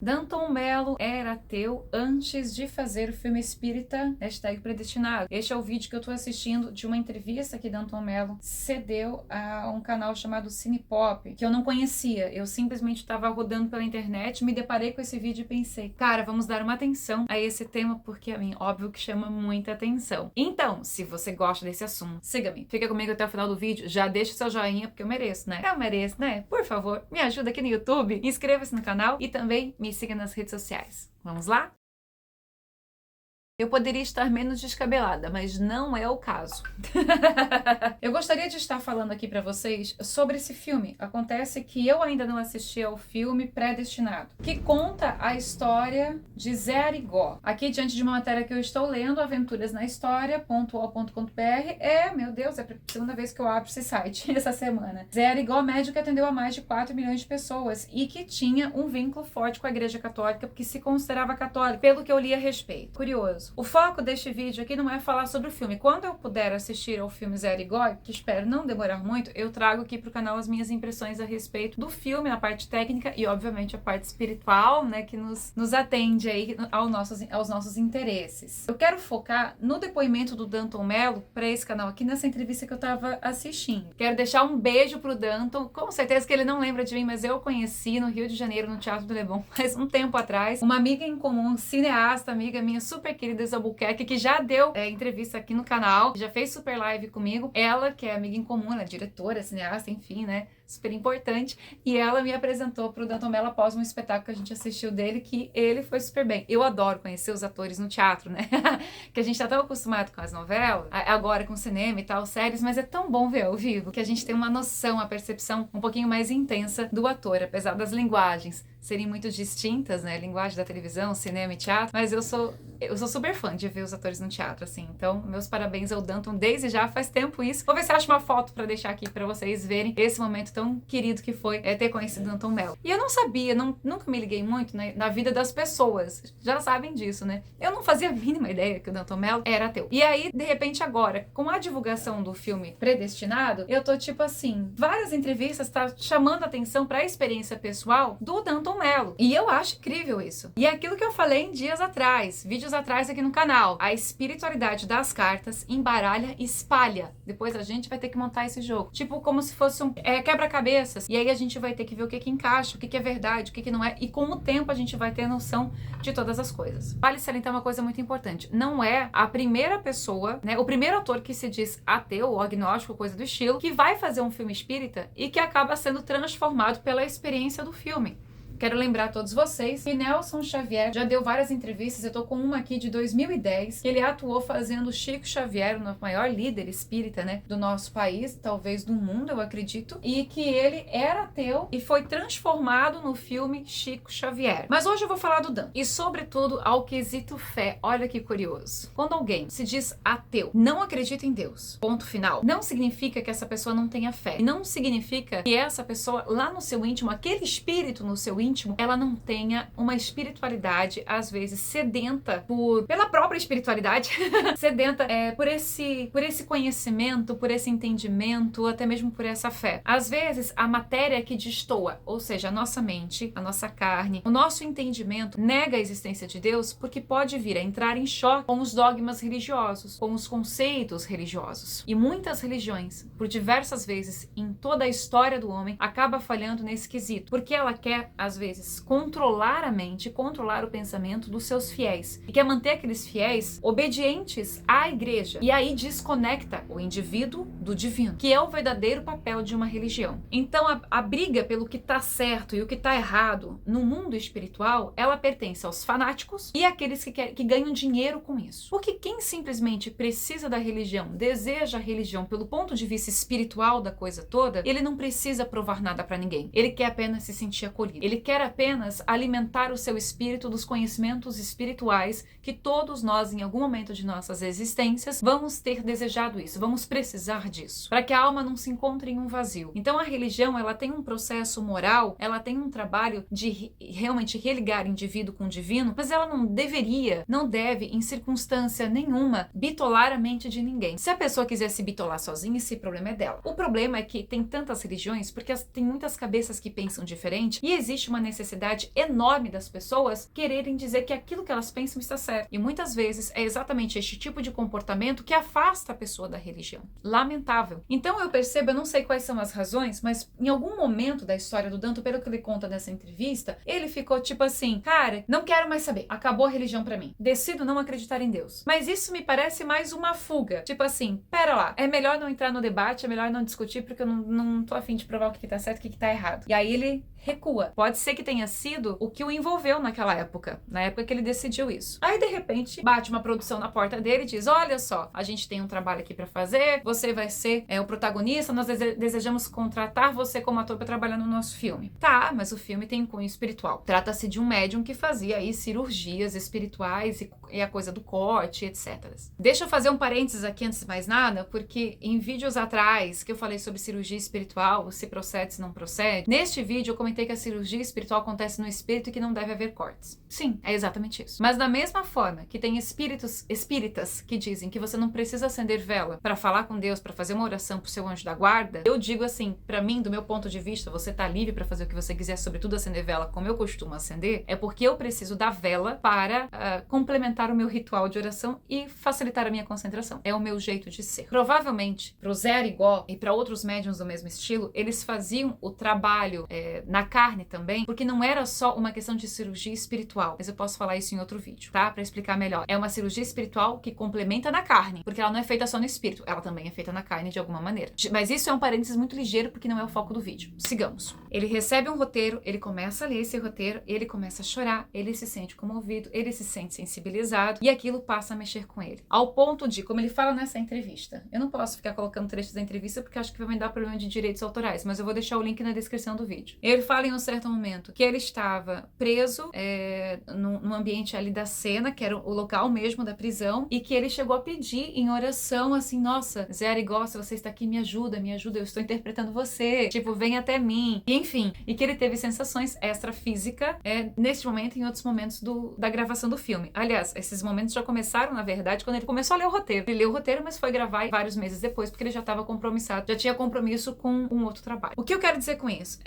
Danton Mello era ateu antes de fazer o filme espírita #predestinado. Este é o vídeo que eu tô assistindo de uma entrevista que Danton Mello cedeu a um canal chamado Cinepop, que eu não conhecia. Eu simplesmente estava rodando pela internet, me deparei com esse vídeo e pensei, cara, vamos dar uma atenção a esse tema, porque a mim, óbvio que chama muita atenção. Então, se você gosta desse assunto, siga-me. Fica comigo até o final do vídeo, já deixa o seu joinha, porque eu mereço, né? Eu mereço, né? Por favor, me ajuda aqui no YouTube, inscreva-se no canal e também me siga nas redes sociais. Vamos lá? Eu poderia estar menos descabelada, mas não é o caso. Eu gostaria de estar falando aqui pra vocês sobre esse filme. Acontece que eu ainda não assisti ao filme Predestinado, que conta a história de Zé Arigó. Aqui, diante de uma matéria que eu estou lendo, Aventuras na História.ol.com.br, meu Deus, é a segunda vez que eu abro esse site essa semana. Zé Arigó, médico que atendeu a mais de 4 milhões de pessoas e que tinha um vínculo forte com a Igreja Católica, porque se considerava católico, pelo que eu li a respeito. Curioso. O foco deste vídeo aqui não é falar sobre o filme. Quando eu puder assistir ao filme Zé Arigó, que espero não demorar muito, eu trago aqui pro canal as minhas impressões a respeito do filme, a parte técnica e, obviamente, a parte espiritual, né, que nos atende aí aos nossos interesses. Eu quero focar no depoimento do Danton Mello para esse canal aqui, nessa entrevista que eu tava assistindo. Quero deixar um beijo pro Danton, com certeza que ele não lembra de mim, mas eu conheci no Rio de Janeiro, no Teatro do Leblon, faz um tempo atrás, uma amiga em comum, cineasta, amiga minha, super querida, Isabel, que já deu entrevista aqui no canal, já fez super live comigo. Ela, que é amiga em comum, ela é diretora, cineasta, enfim, né? Super importante. E ela me apresentou pro Danton Mello após um espetáculo que a gente assistiu dele, que ele foi super bem. Eu adoro conhecer os atores no teatro, né? Que a gente tá tão acostumado com as novelas, agora com o cinema e tal, séries, mas é tão bom ver ao vivo que a gente tem uma noção, a percepção um pouquinho mais intensa do ator, apesar das linguagens serem muito distintas, né? Linguagem da televisão, cinema e teatro, mas eu sou super fã de ver os atores no teatro, assim. Então, meus parabéns ao Danton, desde já, faz tempo isso. Vou ver se eu acho uma foto pra deixar aqui pra vocês verem esse momento tão querido que foi ter conhecido Danton Mello. E eu não sabia, nunca me liguei muito, né, na vida das pessoas. Já sabem disso, né? Eu não fazia a mínima ideia que o Danton Mello era ateu. E aí, de repente, agora, com a divulgação do filme Predestinado, eu tô tipo assim, várias entrevistas tá chamando atenção pra experiência pessoal do Danton Mello. E eu acho incrível isso. E é aquilo que eu falei em dias atrás, vídeos atrás aqui no canal. A espiritualidade das cartas embaralha e espalha. Depois a gente vai ter que montar esse jogo. Tipo, como se fosse um quebra-cabeças. E aí a gente vai ter que ver o que que encaixa, o que que é verdade, o que que não é. E com o tempo a gente vai ter noção de todas as coisas. Vale salientar uma coisa muito importante. Não é a primeira pessoa, né, o primeiro autor que se diz ateu ou agnóstico, coisa do estilo, que vai fazer um filme espírita e que acaba sendo transformado pela experiência do filme. Quero lembrar a todos vocês que Nelson Xavier já deu várias entrevistas, eu tô com uma aqui de 2010, que ele atuou fazendo Chico Xavier, o maior líder espírita, né, do nosso país, talvez do mundo, eu acredito, e que ele era ateu e foi transformado no filme Chico Xavier. Mas hoje eu vou falar do Dan, e sobretudo ao quesito fé. Olha que curioso. Quando alguém se diz ateu, não acredita em Deus, ponto final, não significa que essa pessoa não tenha fé, e não significa que essa pessoa lá no seu íntimo, aquele espírito no seu íntimo, ela não tenha uma espiritualidade, às vezes, sedenta pela própria espiritualidade, sedenta por esse conhecimento, por esse entendimento, até mesmo por essa fé. Às vezes, a matéria que destoa, ou seja, a nossa mente, a nossa carne, o nosso entendimento nega a existência de Deus porque pode vir a entrar em choque com os dogmas religiosos, com os conceitos religiosos. E muitas religiões, por diversas vezes, em toda a história do homem, acaba falhando nesse quesito, porque ela quer, às vezes, controlar a mente, controlar o pensamento dos seus fiéis. E quer manter aqueles fiéis obedientes à igreja. E aí desconecta o indivíduo do divino, que é o verdadeiro papel de uma religião. Então, a briga pelo que está certo e o que está errado no mundo espiritual, ela pertence aos fanáticos e àqueles que ganham dinheiro com isso. Porque quem simplesmente precisa da religião, deseja a religião pelo ponto de vista espiritual da coisa toda, ele não precisa provar nada para ninguém. Ele quer apenas se sentir acolhido. Ele quer apenas alimentar o seu espírito dos conhecimentos espirituais que todos nós, em algum momento de nossas existências, vamos ter desejado isso, vamos precisar disso, para que a alma não se encontre em um vazio. Então a religião, ela tem um processo moral, ela tem um trabalho de realmente religar indivíduo com o divino, mas ela não deve, em circunstância nenhuma, bitolar a mente de ninguém. Se a pessoa quiser se bitolar sozinha, esse problema é dela. O problema é que tem tantas religiões, porque tem muitas cabeças que pensam diferente, e existe uma uma necessidade enorme das pessoas quererem dizer que aquilo que elas pensam está certo. E muitas vezes é exatamente este tipo de comportamento que afasta a pessoa da religião. Lamentável. Então eu percebo, eu não sei quais são as razões, mas em algum momento da história do Danto, pelo que ele conta nessa entrevista, ele ficou tipo assim, cara, não quero mais saber, acabou a religião pra mim, decido não acreditar em Deus. Mas isso me parece mais uma fuga, tipo assim, pera lá, é melhor não entrar no debate, é melhor não discutir, porque eu não tô afim de provar o que tá certo e o que tá errado. E aí ele recua. Pode ser que tenha sido o que o envolveu naquela época, na época que ele decidiu isso. Aí, de repente, bate uma produção na porta dele e diz, olha só, a gente tem um trabalho aqui pra fazer, você vai ser o protagonista, nós desejamos contratar você como ator pra trabalhar no nosso filme. Tá, mas o filme tem um cunho espiritual. Trata-se de um médium que fazia aí cirurgias espirituais e a coisa do corte, etc. Deixa eu fazer um parênteses aqui antes de mais nada, porque em vídeos atrás que eu falei sobre cirurgia espiritual, se procede, se não procede, neste vídeo eu comentei que a cirurgia espiritual acontece no espírito e que não deve haver cortes. Sim, é exatamente isso. Mas da mesma forma que tem espíritas que dizem que você não precisa acender vela para falar com Deus, para fazer uma oração pro seu anjo da guarda, eu digo assim, para mim, do meu ponto de vista, você tá livre para fazer o que você quiser, sobretudo acender vela como eu costumo acender, é porque eu preciso da vela para complementar o meu ritual de oração e facilitar a minha concentração. É o meu jeito de ser. Provavelmente, pro Zé Arigó e para outros médiuns do mesmo estilo, eles faziam o trabalho na carne também, porque não era só uma questão de cirurgia espiritual, mas eu posso falar isso em outro vídeo, tá? Para explicar melhor. É uma cirurgia espiritual que complementa na carne, porque ela não é feita só no espírito, ela também é feita na carne de alguma maneira. Mas isso é um parênteses muito ligeiro, porque não é o foco do vídeo. Sigamos. Ele recebe um roteiro, ele começa a ler esse roteiro, ele começa a chorar, ele se sente comovido, ele se sente sensibilizado, e aquilo passa a mexer com ele. Ao ponto de, como ele fala nessa entrevista, eu não posso ficar colocando trechos da entrevista porque acho que vai me dar problema de direitos autorais, mas eu vou deixar o link na descrição do vídeo. Ele fala em um certo momento que ele estava preso no ambiente ali da cena, que era o local mesmo da prisão, e que ele chegou a pedir em oração assim, nossa, Zé Arigó, se você está aqui, me ajuda, eu estou interpretando você, tipo, vem até mim, e, enfim, e que ele teve sensações extrafísicas neste momento e em outros momentos da gravação do filme. Aliás, esses momentos já começaram, na verdade, quando ele começou a ler o roteiro. Ele leu o roteiro, mas foi gravar vários meses depois, porque ele já estava compromissado, já tinha compromisso com um outro trabalho. O que eu quero dizer com isso?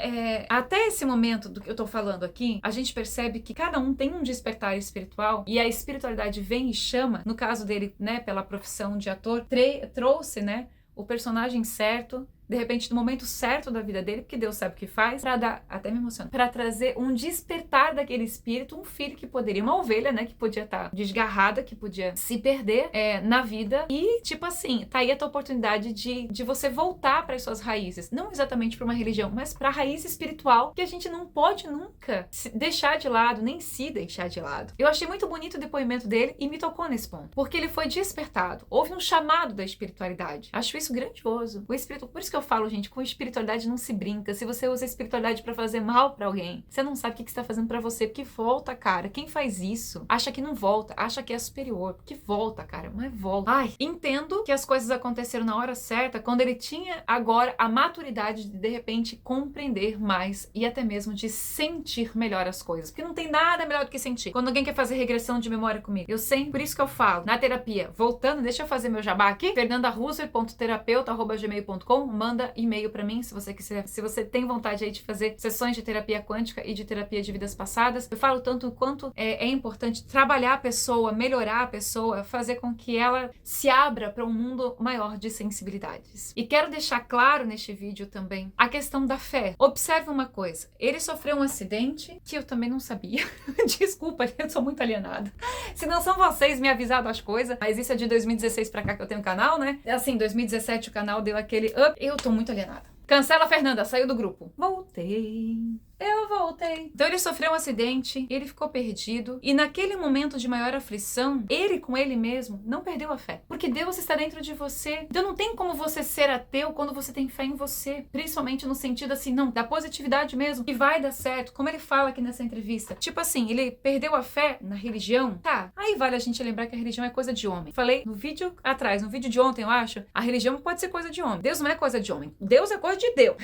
Até esse momento do que eu tô falando aqui, a gente percebe que cada um tem um despertar espiritual, e a espiritualidade vem e chama, no caso dele, né, pela profissão de ator, trouxe, né, o personagem certo, de repente, no momento certo da vida dele, porque Deus sabe o que faz, pra dar, até me emociona, pra trazer um despertar daquele espírito, um filho que poderia, uma ovelha, né, que podia estar desgarrada, que podia se perder na vida, e, tipo assim, tá aí a tua oportunidade de você voltar para as suas raízes, não exatamente para uma religião, mas pra raiz espiritual, que a gente não pode nunca deixar de lado, nem se deixar de lado. Eu achei muito bonito o depoimento dele e me tocou nesse ponto, porque ele foi despertado, houve um chamado da espiritualidade. Acho isso grandioso. O espírito, por isso que eu falo, gente, com espiritualidade não se brinca. Se você usa a espiritualidade pra fazer mal pra alguém, você não sabe o que você tá fazendo pra você, porque volta, cara. Quem faz isso acha que não volta, acha que é superior, porque volta, cara, mas volta. Ai, entendo que as coisas aconteceram na hora certa, quando ele tinha agora a maturidade de repente compreender mais e até mesmo de sentir melhor as coisas, porque não tem nada melhor do que sentir. Quando alguém quer fazer regressão de memória comigo, eu sei, por isso que eu falo, na terapia, voltando, deixa eu fazer meu jabá aqui, fernandaruser.terapeuta@gmail.com, manda e-mail pra mim se você quiser, se você tem vontade aí de fazer sessões de terapia quântica e de terapia de vidas passadas. Eu falo tanto o quanto é importante trabalhar a pessoa, melhorar a pessoa, fazer com que ela se abra para um mundo maior de sensibilidades. E quero deixar claro neste vídeo também a questão da fé. Observe uma coisa, ele sofreu um acidente que eu também não sabia. Desculpa, eu sou muito alienada. Se não são vocês me avisando as coisas, mas isso é de 2016 pra cá que eu tenho canal, né? Assim, 2017 o canal deu aquele up. Eu tô muito alienada. Cancela a Fernanda, saiu do grupo. Voltei. Eu voltei. Então ele sofreu um acidente, ele ficou perdido, e naquele momento de maior aflição, ele com ele mesmo não perdeu a fé, porque Deus está dentro de você. Então não tem como você ser ateu quando você tem fé em você, principalmente no sentido assim, não, da positividade mesmo, que vai dar certo, como ele fala aqui nessa entrevista. Tipo assim, ele perdeu a fé na religião, tá, aí vale a gente lembrar que a religião é coisa de homem. Falei no vídeo atrás, no vídeo de ontem, eu acho, a religião pode ser coisa de homem. Deus não é coisa de homem, Deus é coisa de Deus.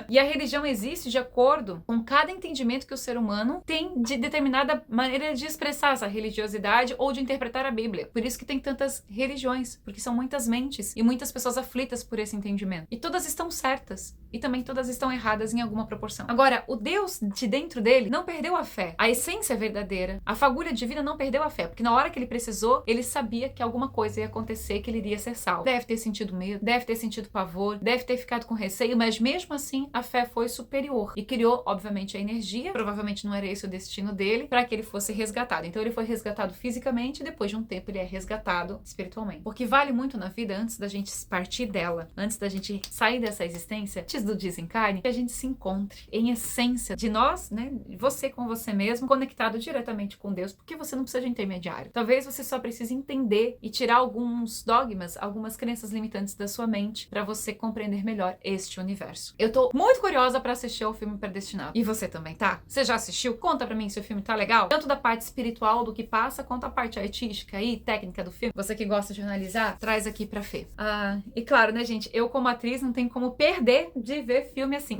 E a religião existe de acordo com cada entendimento que o ser humano tem de determinada maneira de expressar essa religiosidade ou de interpretar a Bíblia. Por isso que tem tantas religiões, porque são muitas mentes e muitas pessoas aflitas por esse entendimento. E todas estão certas. E também todas estão erradas em alguma proporção. Agora, o Deus de dentro dele não perdeu a fé. A essência verdadeira, a fagulha divina não perdeu a fé, porque na hora que ele precisou, ele sabia que alguma coisa ia acontecer, que ele iria ser salvo. Deve ter sentido medo, deve ter sentido pavor, deve ter ficado com receio, mas mesmo assim a fé foi superior e criou, obviamente, a energia, provavelmente não era esse o destino dele, para que ele fosse resgatado. Então ele foi resgatado fisicamente e depois de um tempo ele é resgatado espiritualmente. Porque vale muito na vida, antes da gente partir dela, antes da gente sair dessa existência, antes do desencarne, que a gente se encontre em essência de nós, né, você com você mesmo, conectado diretamente com Deus, porque você não precisa de intermediário. Talvez você só precise entender e tirar alguns dogmas, algumas crenças limitantes da sua mente para você compreender melhor este universo. Eu tô muito curiosa para assistir ao filme Predestinado. E você também, tá? Você já assistiu? Conta pra mim se o filme tá legal. Tanto da parte espiritual do que passa, quanto a parte artística e técnica do filme. Você que gosta de analisar, traz aqui pra Fê. E claro, né, gente? Eu como atriz não tenho como perder de ver filme assim.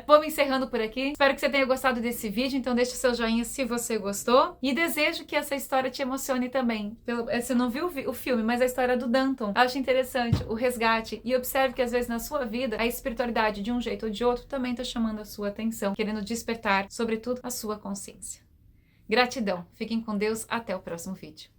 Vou me encerrando por aqui. Espero que você tenha gostado desse vídeo, então deixa o seu joinha se você gostou. E desejo que essa história te emocione também. Você não viu o filme, mas a história do Danton. Acho interessante o resgate. E observe que às vezes na sua vida, a espiritualidade de um jeito ou de outro também tá chamando a sua atenção, querendo despertar, sobretudo, a sua consciência. Gratidão. Fiquem com Deus. Até o próximo vídeo.